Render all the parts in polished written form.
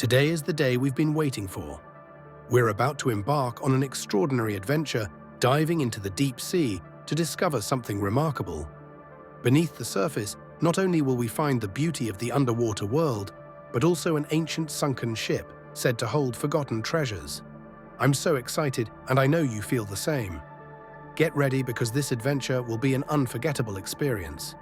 Today is the day we've been waiting for. We're about to embark on an extraordinary adventure, diving into the deep sea to discover something remarkable. Beneath the surface, not only will we find the beauty of the underwater world, but also an ancient sunken ship said to hold forgotten treasures. I'm so excited, and I know you feel the same. Get ready, because this adventure will be an unforgettable experience.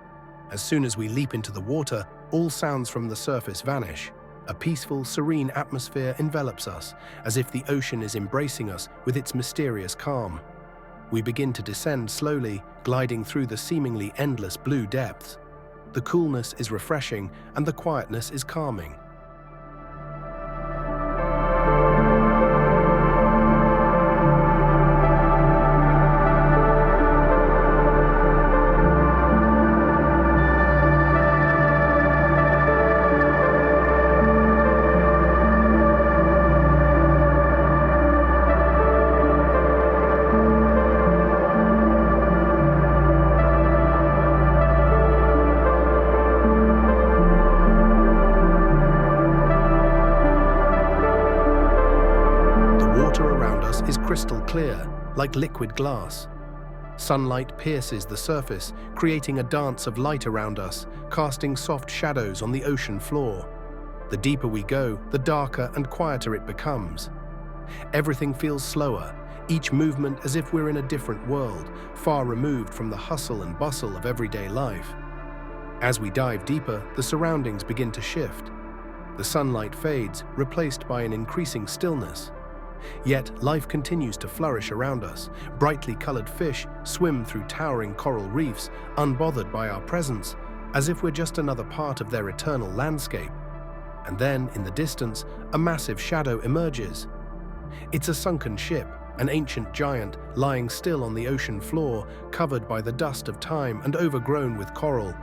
As soon as we leap into the water, all sounds from the surface vanish. A peaceful, serene atmosphere envelops us, as if the ocean is embracing us with its mysterious calm. We begin to descend slowly, gliding through the seemingly endless blue depths. The coolness is refreshing, and the quietness is calming. Is crystal clear, like liquid glass. Sunlight pierces the surface, creating a dance of light around us, casting soft shadows on the ocean floor. The deeper we go, the darker and quieter it becomes. Everything feels slower, each movement as if we're in a different world, far removed from the hustle and bustle of everyday life. As we dive deeper, the surroundings begin to shift. The sunlight fades, replaced by an increasing stillness. Yet life continues to flourish around us. Brightly colored fish swim through towering coral reefs, unbothered by our presence, as if we're just another part of their eternal landscape. And then, in the distance, a massive shadow emerges. It's a sunken ship, an ancient giant lying still on the ocean floor, covered by the dust of time and overgrown with coral.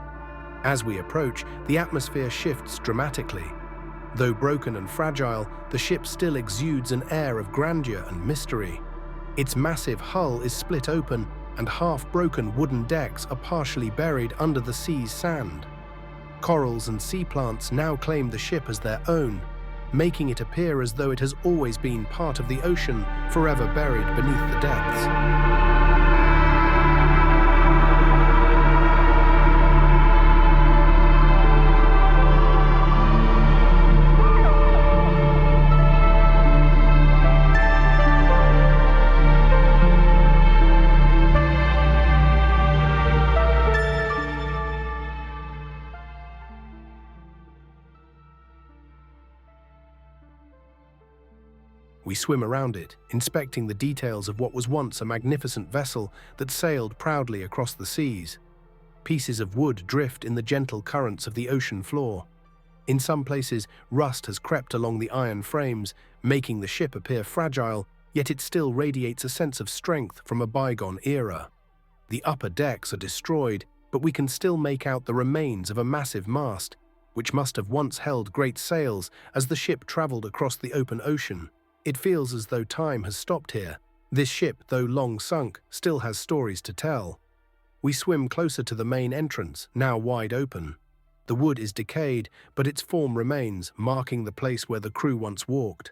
As we approach, the atmosphere shifts dramatically. Though broken and fragile, the ship still exudes an air of grandeur and mystery. Its massive hull is split open, and half-broken wooden decks are partially buried under the sea's sand. Corals and sea plants now claim the ship as their own, making it appear as though it has always been part of the ocean, forever buried beneath the depths. We swim around it, inspecting the details of what was once a magnificent vessel that sailed proudly across the seas. Pieces of wood drift in the gentle currents of the ocean floor. In some places, rust has crept along the iron frames, making the ship appear fragile, yet it still radiates a sense of strength from a bygone era. The upper decks are destroyed, but we can still make out the remains of a massive mast, which must have once held great sails as the ship traveled across the open ocean. It feels as though time has stopped here. This ship, though long sunk, still has stories to tell. We swim closer to the main entrance, now wide open. The wood is decayed, but its form remains, marking the place where the crew once walked.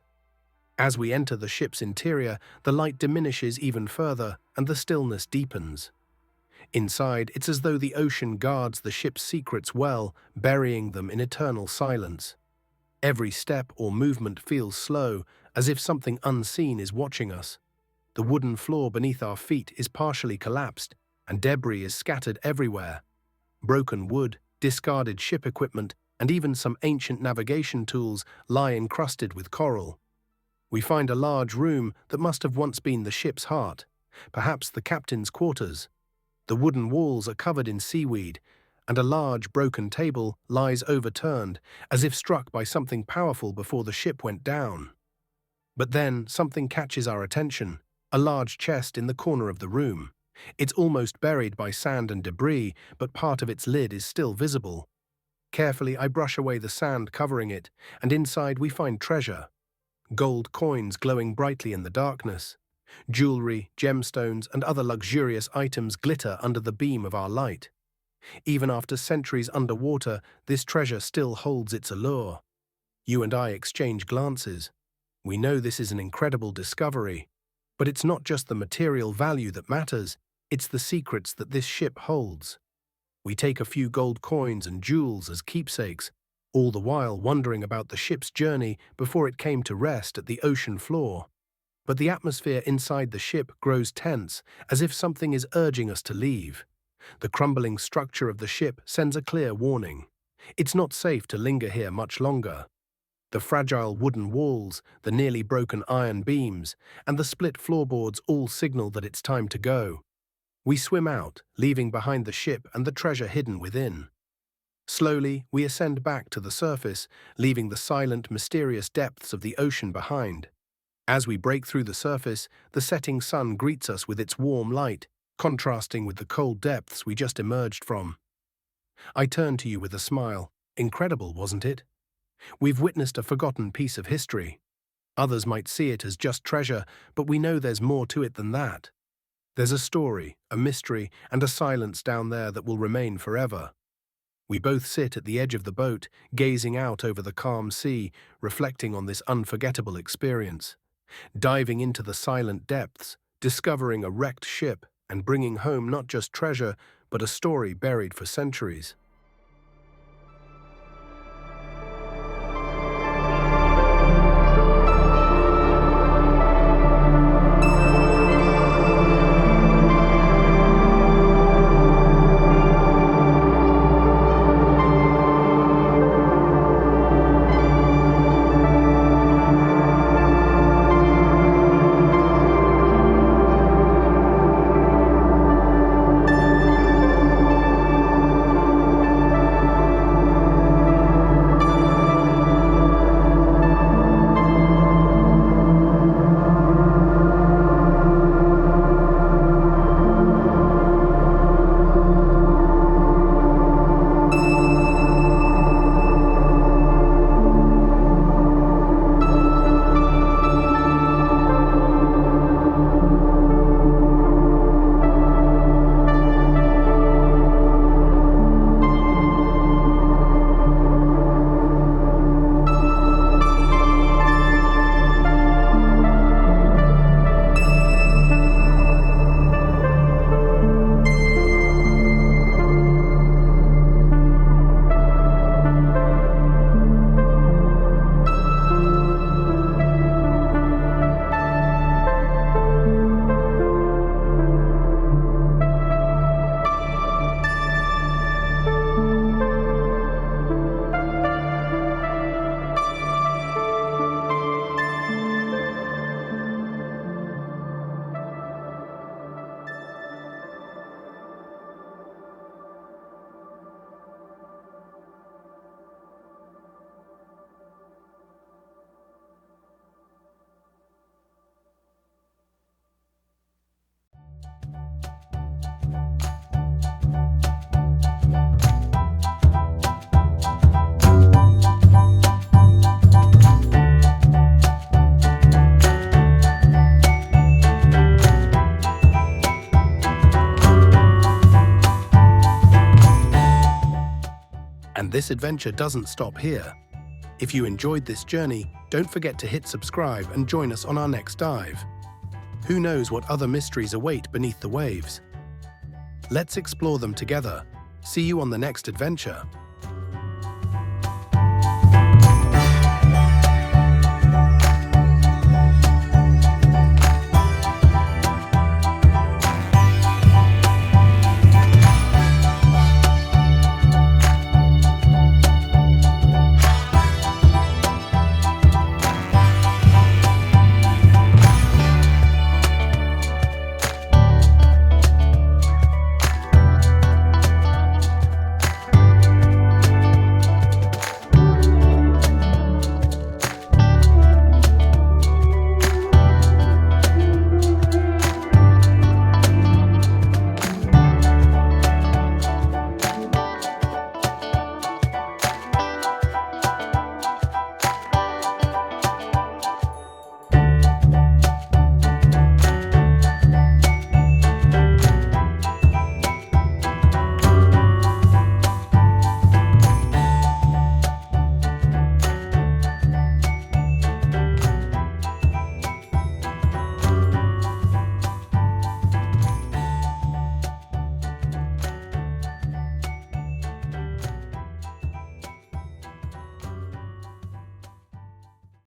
As we enter the ship's interior, the light diminishes even further, and the stillness deepens. Inside, it's as though the ocean guards the ship's secrets well, burying them in eternal silence. Every step or movement feels slow, as if something unseen is watching us. The wooden floor beneath our feet is partially collapsed, and debris is scattered everywhere. Broken wood, discarded ship equipment, and even some ancient navigation tools lie encrusted with coral. We find a large room that must have once been the ship's heart, perhaps the captain's quarters. The wooden walls are covered in seaweed, and a large broken table lies overturned, as if struck by something powerful before the ship went down. But then something catches our attention, a large chest in the corner of the room. It's almost buried by sand and debris, but part of its lid is still visible. Carefully, I brush away the sand covering it, and inside we find treasure. Gold coins glowing brightly in the darkness. Jewelry, gemstones, and other luxurious items glitter under the beam of our light. Even after centuries underwater, this treasure still holds its allure. You and I exchange glances. We know this is an incredible discovery, but it's not just the material value that matters, it's the secrets that this ship holds. We take a few gold coins and jewels as keepsakes, all the while wondering about the ship's journey before it came to rest at the ocean floor. But the atmosphere inside the ship grows tense, as if something is urging us to leave. The crumbling structure of the ship sends a clear warning. It's not safe to linger here much longer. The fragile wooden walls, the nearly broken iron beams, and the split floorboards all signal that it's time to go. We swim out, leaving behind the ship and the treasure hidden within. Slowly, we ascend back to the surface, leaving the silent, mysterious depths of the ocean behind. As we break through the surface, the setting sun greets us with its warm light, contrasting with the cold depths we just emerged from. I turn to you with a smile. Incredible, wasn't it? We've witnessed a forgotten piece of history. Others might see it as just treasure, but we know there's more to it than that. There's a story, a mystery, and a silence down there that will remain forever. We both sit at the edge of the boat, gazing out over the calm sea, reflecting on this unforgettable experience. Diving into the silent depths, discovering a wrecked ship, and bringing home not just treasure, but a story buried for centuries. And this adventure doesn't stop here. If you enjoyed this journey, don't forget to hit subscribe and join us on our next dive. Who knows what other mysteries await beneath the waves? Let's explore them together. See you on the next adventure.